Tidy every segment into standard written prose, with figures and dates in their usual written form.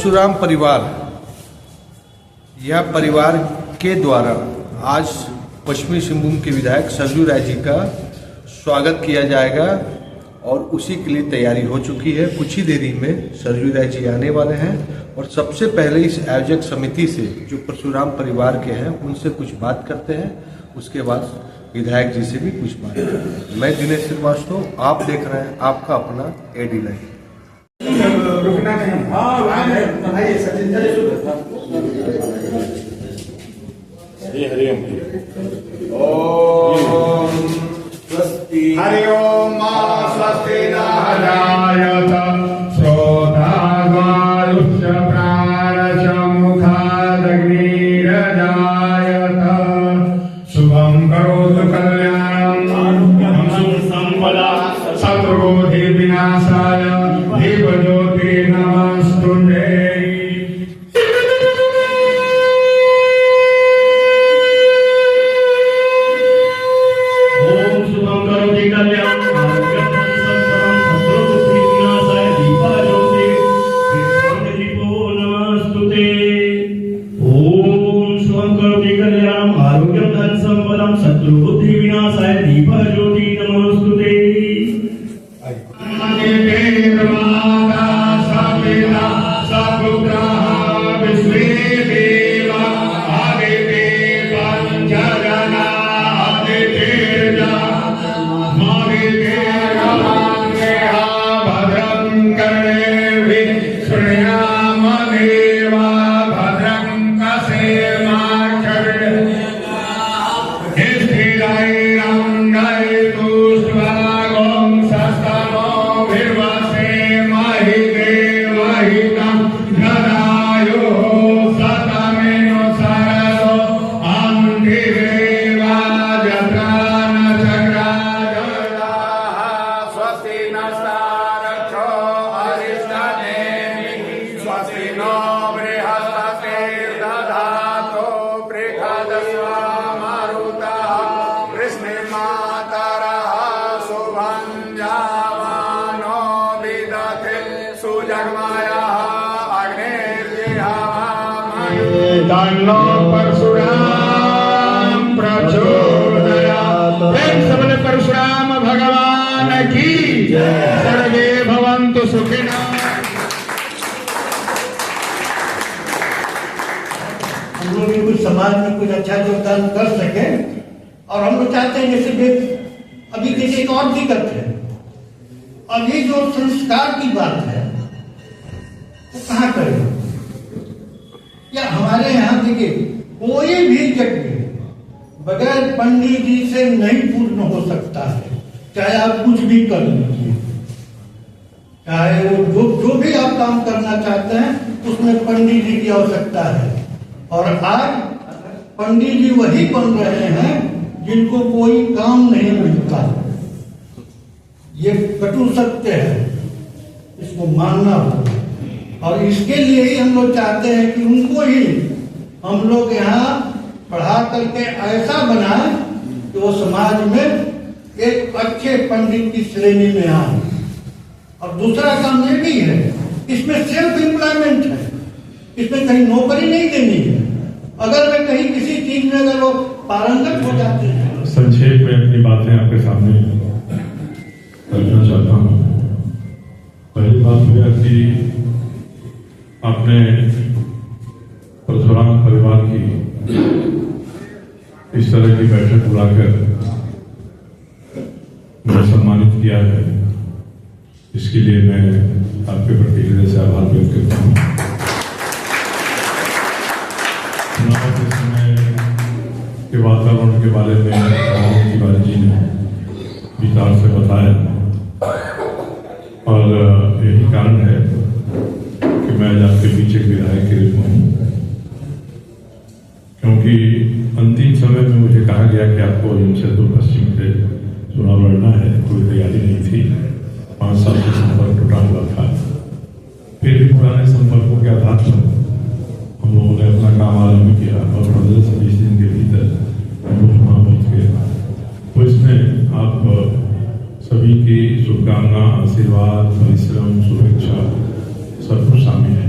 परशुराम परिवार, यह परिवार के द्वारा आज पश्चिमी सिंहभूम के विधायक सरजू राय जी का स्वागत किया जाएगा और उसी के लिए तैयारी हो चुकी है। कुछ ही देरी में सरजू राय जी आने वाले हैं और सबसे पहले इस आयोजक समिति से जो परशुराम परिवार के हैं उनसे कुछ बात करते हैं, उसके बाद विधायक जी से भी कुछ बात करते हैं। मैं दिनेश श्रीवास्तव, आप देख रहे हैं आपका अपना एडी लाइव। रुकना नहीं। हरि ओम स्वस्ति। हरि ओम स्वस्ति नारायण श्रोतावायुष्य प्राणच मुखादग्निरजायत शुभं करोतु कल्याणं संपदा शत्रुबुद्धि विनाशाय दीपज्योति नमस्तुते। शत्रुबुद्धि विनाशाय दीपज्योति नमस्तुते। दानो परशुराम प्रचोदयात्। सबले परशुराम भगवान की सर्वे भवन्तु सुखिनः। हम लोग भी कुछ समाज में कुछ अच्छा योगदान कर सके और हम लोग चाहते हैं जैसे अभी देखिए एक और दिक्कत है। अभी जो संस्कार की बात है वो कहाँ करें? या हमारे यहाँ देखिए कोई भी यज्ञ बगैर पंडित जी से नहीं पूर्ण हो सकता है, चाहे आप कुछ भी कर लीजिए, चाहे वो जो भी आप काम करना चाहते हैं उसमें पंडित जी की आवश्यकता है। और आज पंडित जी वही बन रहे हैं जिनको कोई काम नहीं मिलता। ये कटु सत्य है, इसको मानना होगा। और इसके लिए ही हम लोग चाहते हैं कि उनको ही हम लोग यहाँ पढ़ा करके ऐसा बनाए कि वो समाज में एक अच्छे पंडित की श्रेणी में आए। और दूसरा काम ये भी है, इसमें सेल्फ एम्प्लॉयमेंट है, इसमें कहीं नौकरी नहीं देनी है। अगर वे कहीं किसी चीज में अगर वो पारंगत हो जाते हैं। संक्षेप में अपनी बातें आपके सामने रखना चाहता हूँ। पहली बात यह कि आपने परशुराम परिवार की इस तरह की बैठक बुलाकर मुझे सम्मानित किया है, इसके लिए मैं आपके प्रति हृदय से आभार व्यक्त करता हूँ। चुनाव के समय के वातावरण के बारे में तिवारी जी ने विस्तार से बताया और यही कारण है मैं आज आपके पीछे विधायक के रूप में हूँ, क्योंकि अंतिम समय में मुझे कहा गया कि आपको जमशेदपुर पश्चिम से चुनाव लड़ना है। कोई तैयारी नहीं थी, 5 साल से संपर्क टूटा हुआ था। फिर भी पुराने संपर्कों के आधार पर हम लोगों ने अपना काम आरम्भ किया और 15 से 20 दिन के भीतर हम लोग वहाँ पहुँच गए। तो इसमें आप सभी की शुभकामना, आशीर्वाद, परिश्रम, शुभेच्छा सब कुछ शामिल है।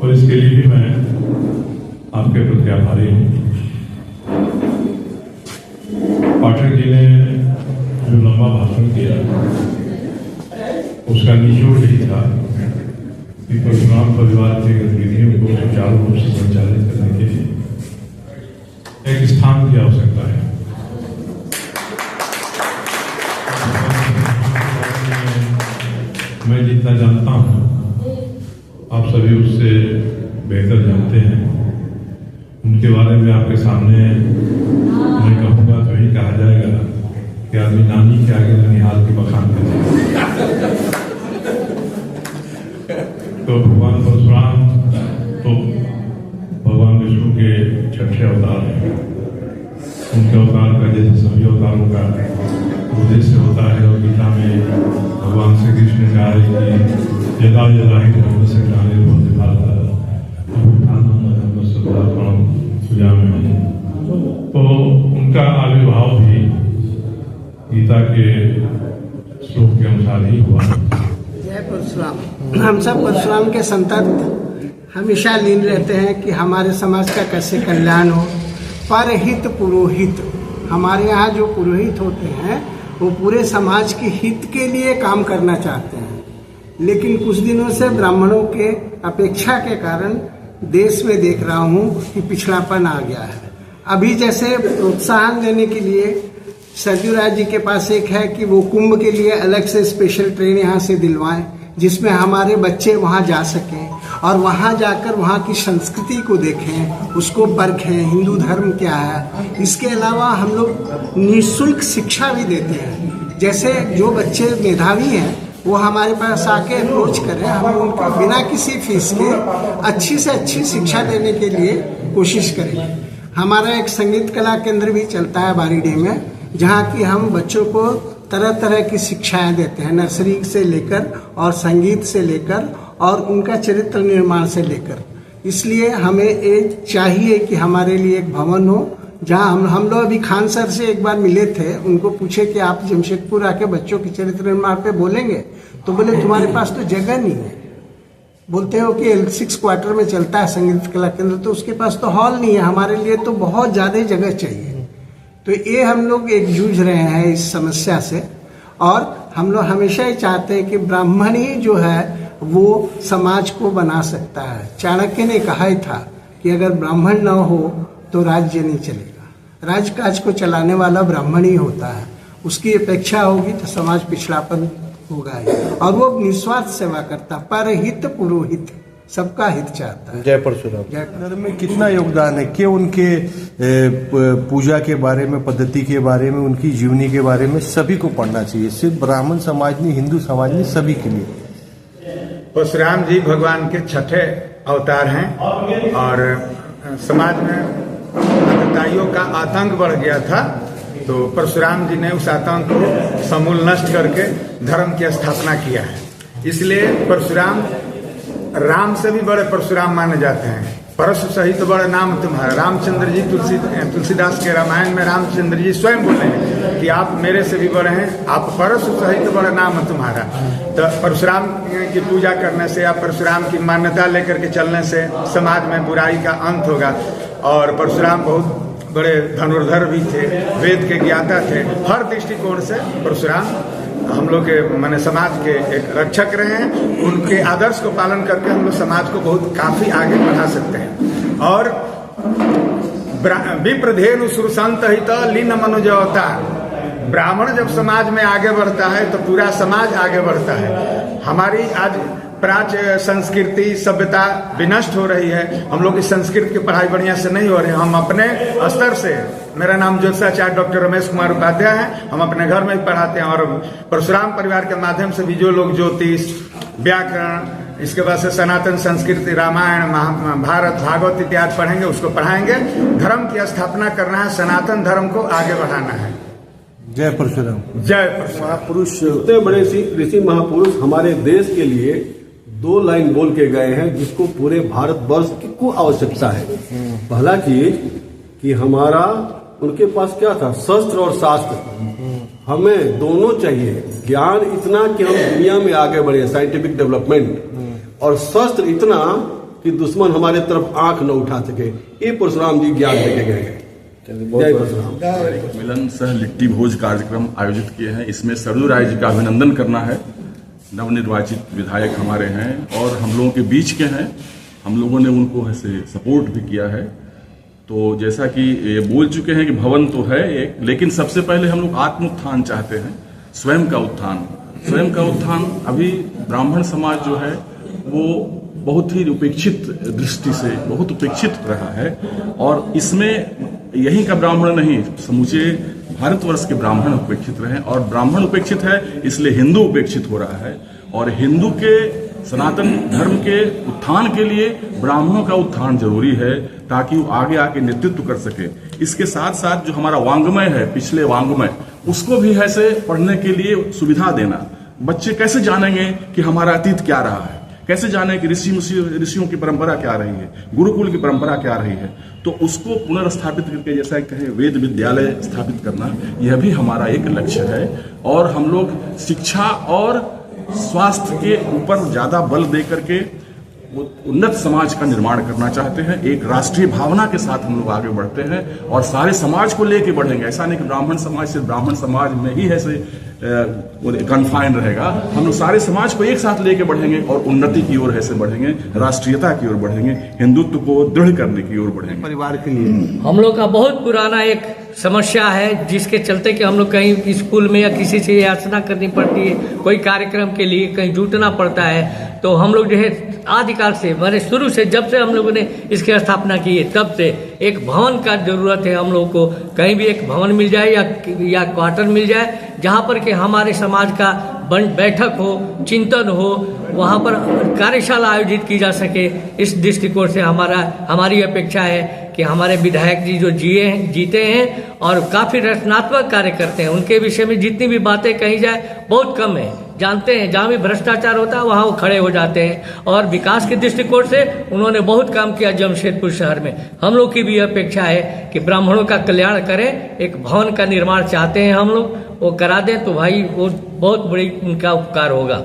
और इसके लिए भी मैं आपके प्रति आभारी हूँ। पाठक जी ने जो लंबा भाषण किया उसका निचोड़ यही था कि परशुराम परिवार की गतिविधियों को सुचारू रूप से संचालित करने के लिए एक स्थान की आवश्यकता है। मैं जितना जानता हूँ आप सभी उससे बेहतर जानते हैं। उनके बारे में आपके सामने मैं कहूँगा तो यही कहा जाएगा कि आदमी नानी के आगे ननिहाल की बखान करेगा। तो भगवान परशुराम तो भगवान विष्णु के छठे अवतार हैं। उनके अवतार का जैसे सभी अवतारों का उद्देश्य होता है और गीता में भगवान श्री कृष्ण ने कहा है कि यदा यदा ही धर्म से ग्लानिर्भवति भारत तो उनका आविर्भाव भी गीता के श्लोक के अनुसार ही हुआ। जय परशुराम। हम सब परशुराम के संतत हमेशा लीन रहते हैं कि हमारे समाज का कैसे कल्याण हो। परहित पुरोहित, हमारे यहाँ जो पुरोहित होते हैं वो पूरे समाज के हित के लिए काम करना चाहते हैं, लेकिन कुछ दिनों से ब्राह्मणों के अपेक्षा के कारण देश में देख रहा हूँ कि पिछड़ापन आ गया है। अभी जैसे प्रोत्साहन देने के लिए सरजू राय जी के पास एक है कि वो कुंभ के लिए अलग से स्पेशल ट्रेन यहाँ से दिलवाएं, जिसमें हमारे बच्चे वहाँ जा सकें और वहाँ जाकर वहाँ की संस्कृति को देखें, उसको परखें, हिंदू धर्म क्या है। इसके अलावा हम लोग निःशुल्क शिक्षा भी देते हैं। जैसे जो बच्चे मेधावी हैं वो हमारे पास आके अप्रोच करें, हम उनको बिना किसी फीस के अच्छी से अच्छी शिक्षा देने के लिए कोशिश करें। हमारा एक संगीत कला केंद्र भी चलता है बारीडीह में, जहाँ की हम बच्चों को तरह तरह की शिक्षाएं देते हैं, नर्सरी से लेकर और संगीत से लेकर और उनका चरित्र निर्माण से लेकर। इसलिए हमें एक चाहिए कि हमारे लिए एक भवन हो जहाँ हम लोग अभी खान सर से एक बार मिले थे, उनको पूछे कि आप जमशेदपुर आके बच्चों के चरित्र निर्माण पे बोलेंगे, तो बोले तुम्हारे पास तो जगह नहीं है। बोलते हो कि L6 क्वार्टर में चलता है संगीत कला केंद्र, तो उसके पास तो हॉल नहीं है, हमारे लिए तो बहुत ज़्यादा जगह चाहिए। तो ये हम लोग एक जूझ रहे हैं इस समस्या से, और हम लोग हमेशा ही चाहते हैं कि ब्राह्मण ही जो है वो समाज को बना सकता है। चाणक्य ने कहा ही था कि अगर ब्राह्मण न हो तो राज्य नहीं चलेगा, राजकाज को चलाने वाला ब्राह्मण ही होता है। उसकी अपेक्षा होगी तो समाज पिछड़ापन होगा ही, और वो निस्वार्थ सेवा करता, परहित पुरोहित, सबका हित चाहता है। जय परशुराम। धर्म में कितना योगदान है कि उनके पूजा के बारे में, पद्धति के बारे में, उनकी जीवनी के बारे में सभी को पढ़ना चाहिए, सिर्फ ब्राह्मण समाज नहीं, हिंदू समाज नहीं, सभी के लिए। परशुराम जी भगवान के छठे अवतार हैं और समाज में मतदाइयों का आतंक बढ़ गया था, तो परशुराम जी ने उस आतंक को समूल नष्ट करके धर्म की स्थापना किया है। इसलिए परशुराम राम से भी बड़े परशुराम माने जाते हैं। परशु सहित तो बड़े नाम तुम्हारा। रामचंद्र जी तुलसीदास के रामायण में रामचंद्र जी स्वयं बोले हैं कि आप मेरे से भी बड़े हैं, आप परशु सहित तो बड़ा नाम है तुम्हारा। तो परशुराम की पूजा करने से या परशुराम की मान्यता लेकर के चलने से समाज में बुराई का अंत होगा। और परशुराम बहुत बड़े धनुर्धर भी थे, वेद के ज्ञाता थे। हर दृष्टिकोण से परशुराम हम लोग के माने समाज के एक रक्षक रहे हैं। उनके आदर्श को पालन करके हम लोग समाज को बहुत काफी आगे बढ़ा सकते हैं। और विप्रधेनु सुरसंत हित लीन मनुज अवतार, ब्राह्मण जब समाज में आगे बढ़ता है तो पूरा समाज आगे बढ़ता है। हमारी आज प्राच्य संस्कृति सभ्यता विनष्ट हो रही है। हम लोग इस संस्कृत की पढ़ाई बढ़िया से नहीं हो रही है। हम अपने स्तर से, मेरा नाम ज्योतिषाचार्य डॉक्टर रमेश कुमार उपाध्याय है, हम अपने घर में ही पढ़ाते हैं। और परशुराम परिवार के माध्यम से भी जो लोग ज्योतिष, व्याकरण, इसके बाद से सनातन संस्कृति, रामायण, महाभारत, भागवत इत्यादि पढ़ेंगे, उसको पढ़ाएंगे। धर्म की स्थापना करना है, सनातन धर्म को आगे बढ़ाना है। जय परशुराम। जय परशुराम। महापुरुष, इतने बड़े ऋषि महापुरुष हमारे देश के लिए 2 लाइन बोल के गए हैं, जिसको पूरे भारतवर्ष को आवश्यकता है। पहला चीज कि हमारा उनके पास क्या था, शस्त्र और शास्त्र। हमें दोनों चाहिए। ज्ञान इतना कि हम दुनिया में आगे बढ़े, साइंटिफिक डेवलपमेंट, और शस्त्र इतना कि दुश्मन हमारे तरफ आंख न उठा सके। ये परशुराम जी ज्ञान देके गए हैं। जय परशुराम। मिलन सह लिट्टी भोज कार्यक्रम आयोजित किए हैं। इसमें सरजू राय जी का अभिनंदन करना है। नवनिर्वाचित विधायक हमारे हैं और हम लोगों के बीच के हैं। हम लोगों ने उनको ऐसे सपोर्ट भी किया है। तो जैसा कि ये बोल चुके हैं कि भवन तो है एक, लेकिन सबसे पहले हम लोग आत्मोत्थान चाहते हैं, स्वयं का उत्थान। स्वयं का उत्थान अभी ब्राह्मण समाज जो है वो बहुत ही उपेक्षित दृष्टि से बहुत उपेक्षित रहा है, और इसमें यहीं का ब्राह्मण नहीं, समूचे भारतवर्ष के ब्राह्मण उपेक्षित रहे। और ब्राह्मण उपेक्षित है इसलिए हिंदू उपेक्षित हो रहा है, और हिंदू के सनातन धर्म के उत्थान के लिए ब्राह्मणों का उत्थान जरूरी है, ताकि वो आगे आके नेतृत्व कर सके। इसके साथ साथ जो हमारा वांग्मय है, पिछले वांग्मय, उसको भी ऐसे पढ़ने के लिए सुविधा देना। बच्चे कैसे जानेंगे कि हमारा अतीत क्या रहा है, कैसे जाने कि ऋषियों की परंपरा क्या रही है, गुरुकुल की परंपरा क्या रही है। तो उसको पुनर्स्थापित करके, जैसा कहें वेद विद्यालय स्थापित करना, यह भी हमारा एक लक्ष्य है। और हम लोग शिक्षा और स्वास्थ्य के ऊपर ज्यादा बल दे करके उन्नत समाज का निर्माण करना चाहते हैं। एक राष्ट्रीय भावना के साथ हम लोग आगे बढ़ते हैं और सारे समाज को लेके बढ़ेंगे। ऐसा नहीं कि ब्राह्मण समाज सिर्फ ब्राह्मण समाज में ही ऐसे कन्फाइन रहेगा। हम लोग सारे समाज को एक साथ लेके बढ़ेंगे और उन्नति की ओर ऐसे बढ़ेंगे, राष्ट्रीयता की ओर बढ़ेंगे, हिंदुत्व को दृढ़ करने की ओर बढ़ेंगे। परिवार के लिए हम लोग का बहुत पुराना एक समस्या है, जिसके चलते कि हम लोग कहीं स्कूल में या किसी से याचना करनी पड़ती है, कोई कार्यक्रम के लिए कहीं जुटना पड़ता है। तो हम लोग जो है आदिकाल से, मैंने शुरू से, जब से हम लोगों ने इसकी स्थापना की है, तब से एक भवन का जरूरत है। हम लोग को कहीं भी एक भवन मिल जाए या क्वार्टर मिल जाए, जहाँ पर कि हमारे समाज का बैठक हो, चिंतन हो, वहाँ पर कार्यशाला आयोजित की जा सके। इस दृष्टिकोण से हमारी अपेक्षा है कि हमारे विधायक जी जो जीते हैं और काफ़ी रचनात्मक कार्य करते हैं, उनके विषय में जितनी भी बातें कही जाए बहुत कम है। जानते हैं जहाँ भी भ्रष्टाचार होता है वहाँ वो खड़े हो जाते हैं, और विकास के दृष्टिकोण से उन्होंने बहुत काम किया जमशेदपुर शहर में। हम लोग की भी अपेक्षा है कि ब्राह्मणों का कल्याण करें। एक भवन का निर्माण चाहते हैं हम लोग, वो करा दें तो भाई वो बहुत बड़ी उनका उपकार होगा।